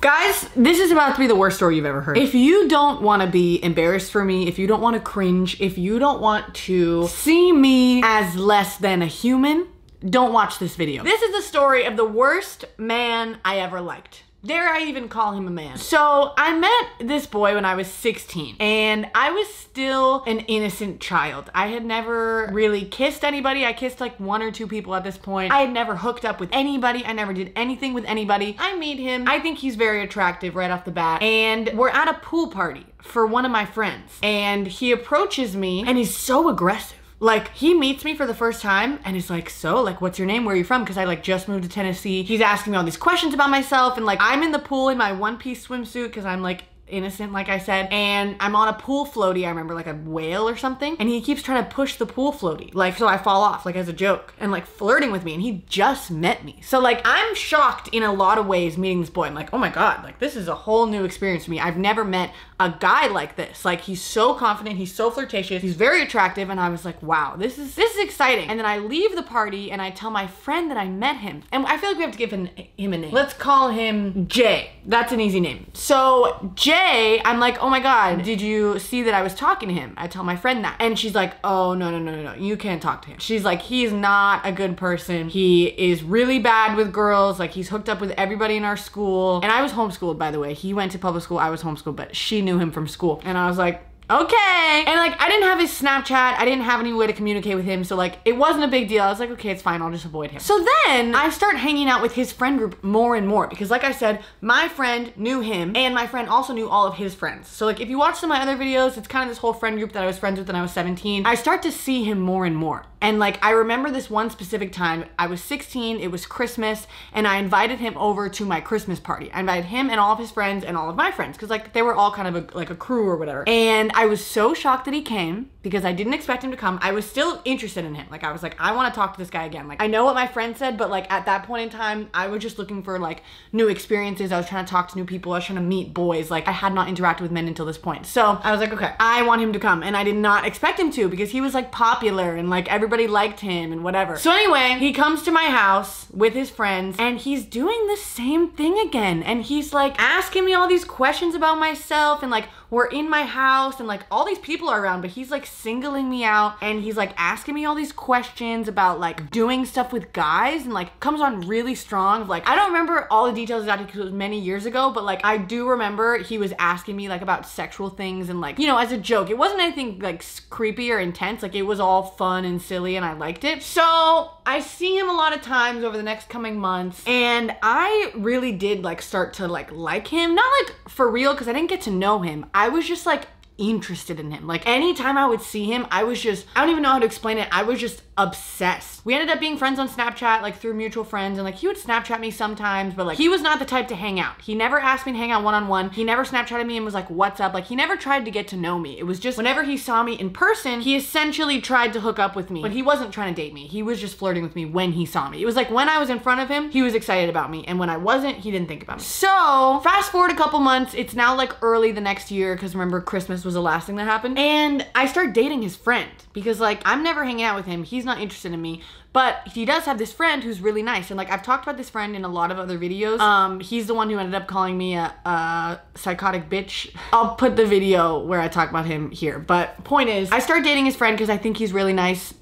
Guys, this is about to be the worst story you've ever heard. If you don't want to be embarrassed for me, if you don't want to cringe, if you don't want to see me as less than a human, don't watch this video. This is the story of the worst man I ever liked. Dare I even call him a man? So I met this boy when I was 16 and I was still an innocent child. I had never really kissed anybody. I kissed like 1 or 2 people at this point. I had never hooked up with anybody. I never did anything with anybody. I meet him. I think he's very attractive right off the bat. And we're at a pool party for one of my friends. And he approaches me and he's so aggressive. Like, he meets me for the first time and he's like, so, like, what's your name? Where are you from? Because I, like, just moved to Tennessee. He's asking me all these questions about myself and, like, I'm in the pool in my one-piece swimsuit because I'm, like, innocent, like I said, and I'm on a pool floaty, I remember, like a whale or something, and he keeps trying to push the pool floaty, like, so I fall off, like, as a joke, and, like, flirting with me, and he just met me. So, like, I'm shocked in a lot of ways meeting this boy. I'm like, oh my God, like, this is a whole new experience for me. I've never met a guy like this. Like, he's so confident, he's so flirtatious, he's very attractive, and I was like, wow, this is exciting. And then I leave the party, and I tell my friend that I met him, and I feel like we have to give him a name. Let's call him Jay. That's an easy name. So, Jay, I'm like, oh my God, did you see that I was talking to him? I tell my friend that. And she's like, oh, no, you can't talk to him. She's like, he's not a good person. He is really bad with girls. Like, he's hooked up with everybody in our school. And I was homeschooled, by the way. He went to public school, I was homeschooled, but she knew him from school. And I was like, okay. And like, I didn't have his Snapchat. I didn't have any way to communicate with him. So like, it wasn't a big deal. I was like, okay, it's fine. I'll just avoid him. So then I start hanging out with his friend group more and more because like I said, my friend knew him and my friend also knew all of his friends. So like, if you watch some of my other videos, it's kind of this whole friend group that I was friends with when I was 17. I start to see him more and more. And like, I remember this one specific time, I was 16, it was Christmas, and I invited him over to my Christmas party. I invited him and all of his friends and all of my friends, because like, they were all kind of like a crew or whatever. And I was so shocked that he came, because I didn't expect him to come. I was still interested in him. Like, I was like, I want to talk to this guy again. Like, I know what my friend said, but like, at that point in time, I was just looking for like, new experiences. I was trying to talk to new people. I was trying to meet boys. Like, I had not interacted with men until this point. So I was like, okay, I want him to come. And I did not expect him to, because he was like popular and like everybody liked him and whatever. So anyway, he comes to my house with his friends and he's doing the same thing again. And he's like asking me all these questions about myself, and like, we're in my house and like all these people are around, but he's like singling me out and he's like asking me all these questions about like doing stuff with guys, and like comes on really strong. Like, I don't remember all the details exactly because it was many years ago, but like, I do remember he was asking me like about sexual things and like, you know, as a joke. It wasn't anything like creepy or intense. Like, it was all fun and silly and I liked it. So I see him a lot of times over the next coming months, and I really did like start to like him. Not like for real, because I didn't get to know him. I was just like interested in him. Like, anytime I would see him, I was just, I don't even know how to explain it. I was just obsessed. We ended up being friends on Snapchat, like through mutual friends, and like he would Snapchat me sometimes, but like he was not the type to hang out. He never asked me to hang out one-on-one. He never Snapchatted me and was like, what's up? Like, he never tried to get to know me. It was just whenever he saw me in person, he essentially tried to hook up with me, but he wasn't trying to date me. He was just flirting with me when he saw me. It was like when I was in front of him, he was excited about me, and when I wasn't, he didn't think about me. So fast forward a couple months, it's now like early the next year, because remember, Christmas was the last thing that happened, and I start dating his friend because like, I'm never hanging out with him. He's not interested in me. But he does have this friend who's really nice. And like, I've talked about this friend in a lot of other videos. He's the one who ended up calling me a psychotic bitch. I'll put the video where I talk about him here. But point is, I start dating his friend because I think he's really nice.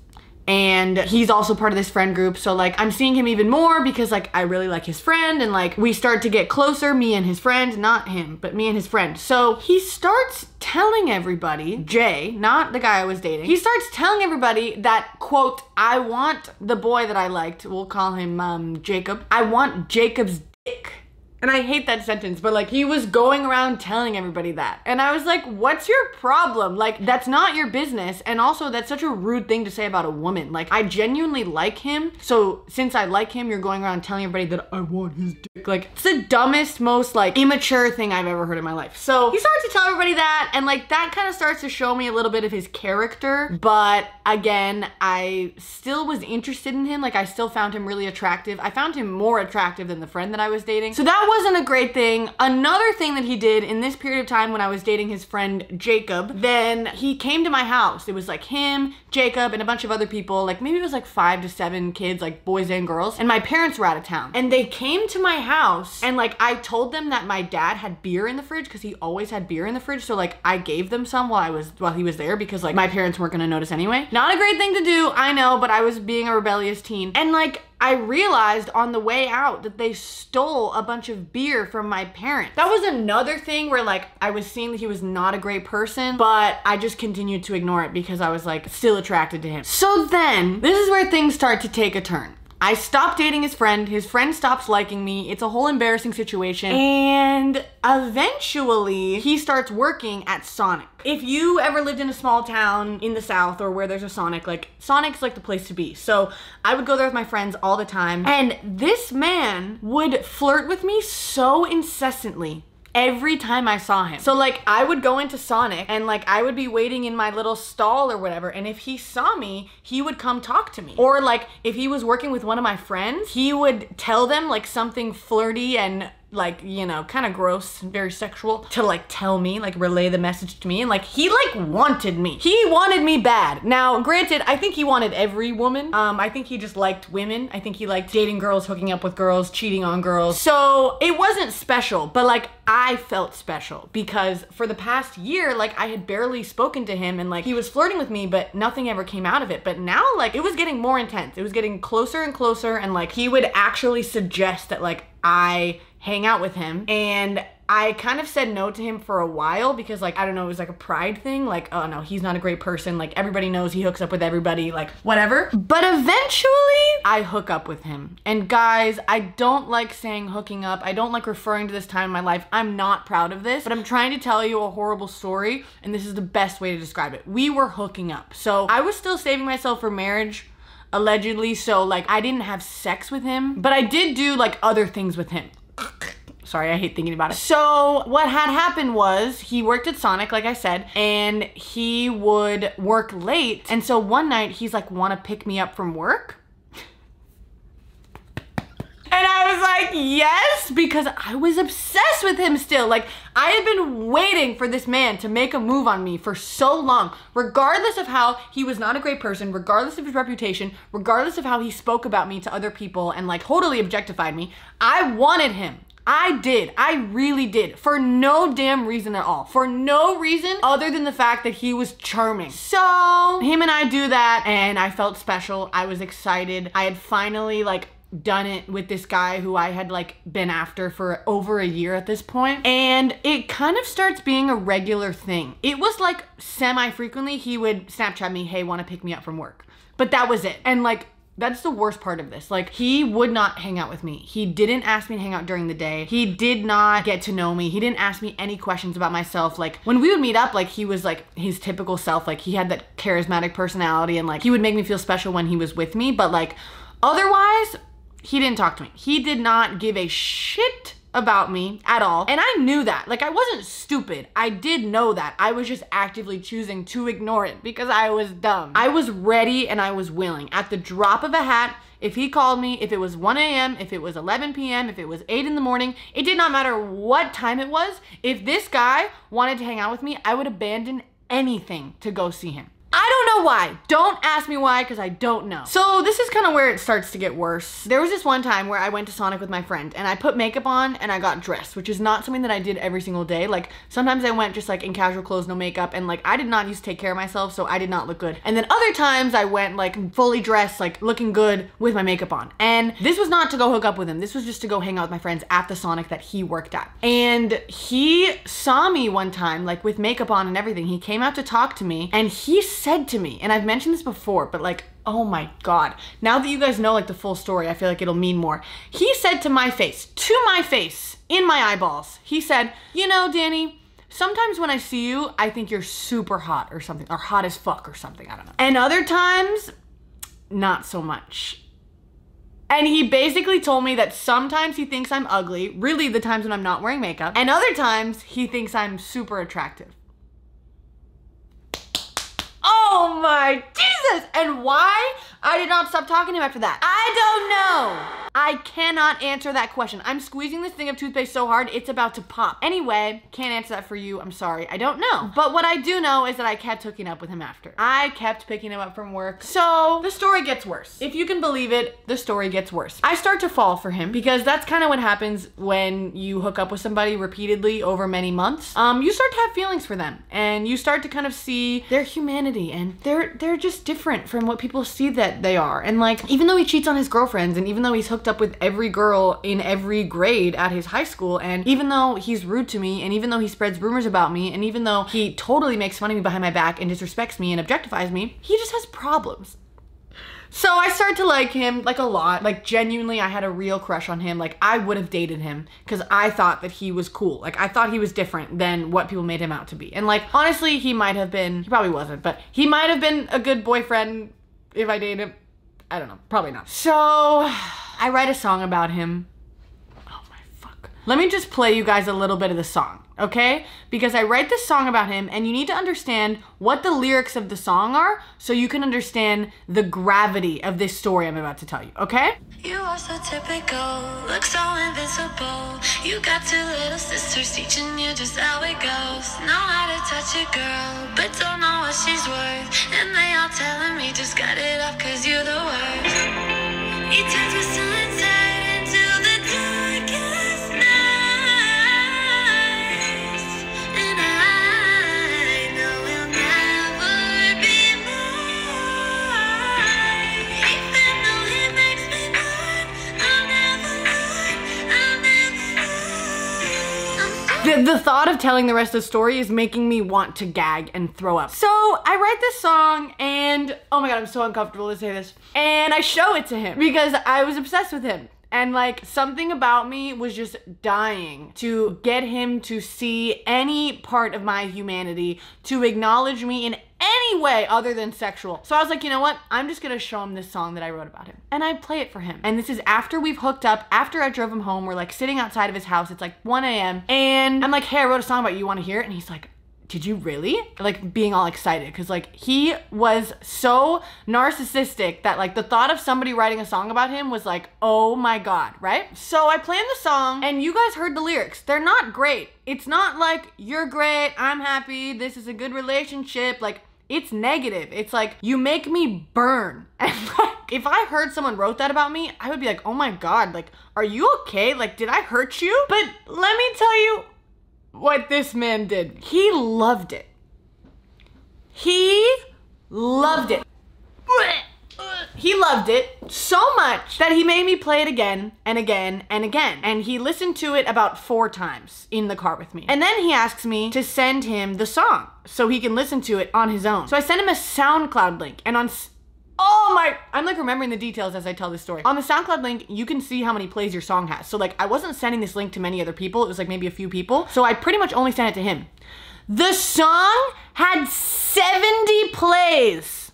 And he's also part of this friend group. So like, I'm seeing him even more because like, I really like his friend, and like, we start to get closer, me and his friend, not him, but me and his friend. So he starts telling everybody, Jay, not the guy I was dating, he starts telling everybody that, quote, I want the boy that I liked, we'll call him Jacob, I want Jacob's dick. And I hate that sentence, but like, he was going around telling everybody that. And I was like, what's your problem? Like, that's not your business. And also, that's such a rude thing to say about a woman. Like, I genuinely like him. So since I like him, you're going around telling everybody that I want his dick. Like, it's the dumbest, most like immature thing I've ever heard in my life. So he starts to tell everybody that, and like, that kind of starts to show me a little bit of his character. But again, I still was interested in him. Like, I still found him really attractive. I found him more attractive than the friend that I was dating. So that wasn't a great thing. Another thing that he did in this period of time when I was dating his friend Jacob, then he came to my house. It was like him, Jacob, and a bunch of other people, like maybe it was like 5 to 7 kids, like boys and girls, and my parents were out of town. And they came to my house, and like I told them that my dad had beer in the fridge because he always had beer in the fridge, so like I gave them some while he was there because like my parents weren't gonna notice anyway. Not a great thing to do, I know, but I was being a rebellious teen. And like I realized on the way out that they stole a bunch of beer from my parents. That was another thing where like I was seeing that he was not a great person, but I just continued to ignore it because I was like still attracted to him. So then this is where things start to take a turn. I stopped dating his friend stops liking me, it's a whole embarrassing situation, and eventually he starts working at Sonic. If you ever lived in a small town in the South or where there's a Sonic, like Sonic's like the place to be. So I would go there with my friends all the time, and this man would flirt with me so incessantly every time I saw him. So like I would go into Sonic and like I would be waiting in my little stall or whatever, and if he saw me, he would come talk to me. Or like if he was working with one of my friends, he would tell them like something flirty and like, you know, kind of gross and very sexual to like tell me, like relay the message to me, and like he like wanted me. He wanted me bad. Now, granted, I think he wanted every woman. I think he just liked women. I think he liked dating girls, hooking up with girls, cheating on girls. So it wasn't special, but like I felt special because for the past year, like I had barely spoken to him and like he was flirting with me, but nothing ever came out of it. But now like it was getting more intense. It was getting closer and closer, and like he would actually suggest that like I hang out with him, and I kind of said no to him for a while because like, I don't know, it was like a pride thing. Like, oh no, he's not a great person. Like everybody knows he hooks up with everybody, like whatever. But eventually I hook up with him. And guys, I don't like saying hooking up. I don't like referring to this time in my life. I'm not proud of this, but I'm trying to tell you a horrible story, and this is the best way to describe it. We were hooking up. So I was still saving myself for marriage, allegedly. So like I didn't have sex with him, but I did do like other things with him. Sorry, I hate thinking about it. So what had happened was he worked at Sonic, like I said, and he would work late. And so one night he's like, wanna pick me up from work? And I was like, yes, because I was obsessed with him still. Like I had been waiting for this man to make a move on me for so long, regardless of how he was not a great person, regardless of his reputation, regardless of how he spoke about me to other people and like totally objectified me. I wanted him. I did. I really did. For no damn reason at all. For no reason other than the fact that he was charming. So him and I do that, and I felt special. I was excited. I had finally like done it with this guy who I had like been after for over a year at this point. And it kind of starts being a regular thing. It was like semi-frequently he would Snapchat me, hey, wanna pick me up from work? But that was it. And like, that's the worst part of this. Like he would not hang out with me. He didn't ask me to hang out during the day. He did not get to know me. He didn't ask me any questions about myself. Like when we would meet up, like he was like his typical self. Like he had that charismatic personality, and like he would make me feel special when he was with me. But like otherwise, he didn't talk to me. He did not give a shit about me at all. And I knew that. Like I wasn't stupid. I did know that. I was just actively choosing to ignore it because I was dumb. I was ready and I was willing. At the drop of a hat, if he called me, if it was 1 a.m., if it was 11 p.m., if it was 8 in the morning, it did not matter what time it was. If this guy wanted to hang out with me, I would abandon anything to go see him. I don't know why. Don't ask me why, because I don't know. So this is kind of where it starts to get worse. There was this one time where I went to Sonic with my friend and I put makeup on and I got dressed, which is not something that I did every single day. Like sometimes I went just like in casual clothes, no makeup, and like I did not used to take care of myself, so I did not look good. And then other times I went like fully dressed, like looking good with my makeup on. And this was not to go hook up with him. This was just to go hang out with my friends at the Sonic that he worked at. And he saw me one time like with makeup on and everything. He came out to talk to me and he said to me, and I've mentioned this before, but like, oh my God, now that you guys know like the full story, I feel like it'll mean more. He said to my face, in my eyeballs, he said, you know, Dani, sometimes when I see you, I think you're super hot or something, or hot as fuck or something, I don't know. And other times, not so much. And he basically told me that sometimes he thinks I'm ugly, really the times when I'm not wearing makeup, and other times he thinks I'm super attractive. Oh my Jesus! And why I did not stop talking to him after that, I don't know. I cannot answer that question. I'm squeezing this thing of toothpaste so hard, it's about to pop. Anyway, can't answer that for you. I'm sorry. I don't know. But what I do know is that I kept hooking up with him after. I kept picking him up from work. So the story gets worse. If you can believe it, the story gets worse. I start to fall for him because that's kind of what happens when you hook up with somebody repeatedly over many months. You start to have feelings for them and you start to kind of see their humanity, and they're just different from what people see that they are. And like, even though he cheats on his girlfriends, and even though he's hooked up with every girl in every grade at his high school, and even though he's rude to me, and even though he spreads rumors about me, and even though he totally makes fun of me behind my back and disrespects me and objectifies me, he just has problems. So I started to like him, like, a lot. Like, genuinely, I had a real crush on him. Like, I would have dated him because I thought that he was cool. Like, I thought he was different than what people made him out to be. And like, honestly, he might have been, he probably wasn't, but he might have been a good boyfriend if I dated him. I don't know, probably not. So I write a song about him. Oh my fuck. Let me just play you guys a little bit of the song, okay? Because I write this song about him, and you need to understand what the lyrics of the song are so you can understand the gravity of this story I'm about to tell you, okay? You are so typical, look so invincible. You got two little sisters teaching you just how it goes. Know how to touch a girl, but don't know what she's worth. And they all telling me just cut it off cause you're the worst. You turns my sunset into the darkest nights. And I know we'll never be mine. Even though he makes me burn, I'll never learn. The thought of telling the rest of the story is making me want to gag and throw up. So I write this song and, oh my God, I'm so uncomfortable to say this. And I show it to him because I was obsessed with him. And like, something about me was just dying to get him to see any part of my humanity, to acknowledge me in any way other than sexual. So I was like, you know what? I'm just gonna show him this song that I wrote about him. And I play it for him. And this is after we've hooked up, after I drove him home. We're like sitting outside of his house. It's like 1 a.m. And I'm like, hey, I wrote a song about you. You wanna hear it? And he's like, did you really? Like, being all excited, because like, he was so narcissistic that like the thought of somebody writing a song about him was like, oh my God, right? So I planned the song, and you guys heard the lyrics. They're not great. It's not like, you're great, I'm happy, this is a good relationship. Like, it's negative. It's like, you make me burn. And like, if I heard someone wrote that about me, I would be like, oh my God, like, are you okay? Like, did I hurt you? But let me tell you what this man did. He loved it. He loved it. He loved it so much that he made me play it again and again and again. And he listened to it about 4 times in the car with me. And then he asks me to send him the song so he can listen to it on his own. So I sent him a SoundCloud link, and on I'm like remembering the details as I tell this story. On the SoundCloud link, you can see how many plays your song has. So like, I wasn't sending this link to many other people. It was like maybe a few people. So I pretty much only sent it to him. The song had 70 plays,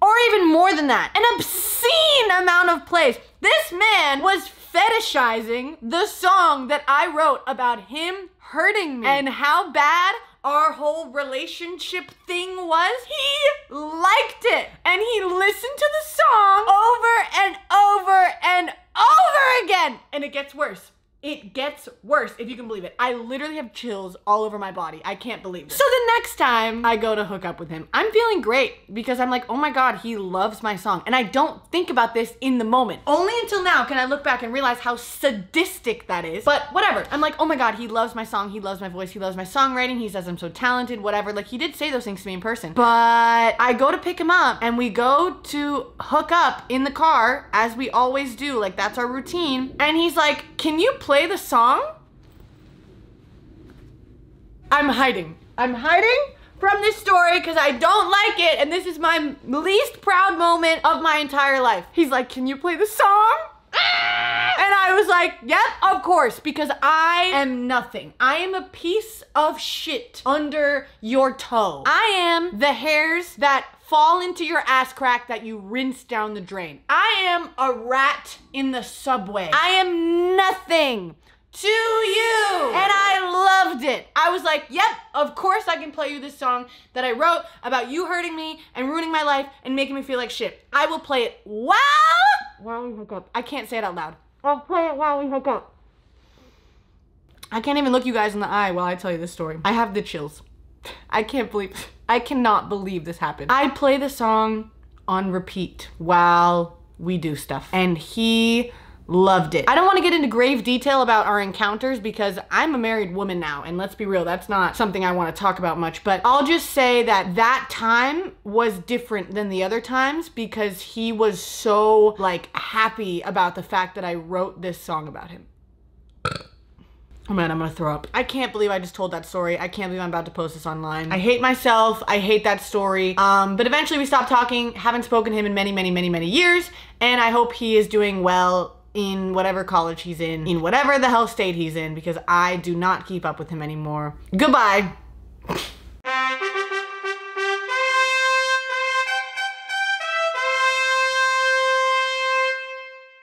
or even more than that. An obscene amount of plays. This man was fetishizing the song that I wrote about him hurting me and how bad our whole relationship thing was. He liked it, and he listened to the song over and over and over again. And it gets worse. It gets worse, if you can believe it. I literally have chills all over my body. I can't believe it. So the next time I go to hook up with him, I'm feeling great because I'm like, oh my God, he loves my song. And I don't think about this in the moment. Only until now can I look back and realize how sadistic that is. But whatever. I'm like, oh my God, he loves my song. He loves my voice. He loves my songwriting. He says I'm so talented, whatever. Like, he did say those things to me in person. But I go to pick him up, and we go to hook up in the car, as we always do. Like, that's our routine. And he's like, can you play the song? I'm hiding from this story because I don't like it, and this is my least proud moment of my entire life. He's like, can you play the song? And I was like, yep, of course, because I am nothing. I am a piece of shit under your toe. I am the hairs that fall into your ass crack that you rinse down the drain. I am a rat in the subway. I am nothing to you. And I loved it. I was like, yep, of course I can play you this song that I wrote about you hurting me and ruining my life and making me feel like shit. I will play it while we hook up. I can't say it out loud. I'll play it while we hook up. I can't even look you guys in the eye while I tell you this story. I have the chills. I cannot believe this happened. I play the song on repeat while we do stuff, and he loved it. I don't want to get into grave detail about our encounters because I'm a married woman now, and let's be real, that's not something I want to talk about much, but I'll just say that that time was different than the other times because he was so like happy about the fact that I wrote this song about him. Oh man, I'm gonna throw up. I can't believe I just told that story. I can't believe I'm about to post this online. I hate myself. I hate that story. But eventually we stopped talking. Haven't spoken to him in many years. And I hope he is doing well in whatever college he's in whatever the hell state he's in, because I do not keep up with him anymore. Goodbye.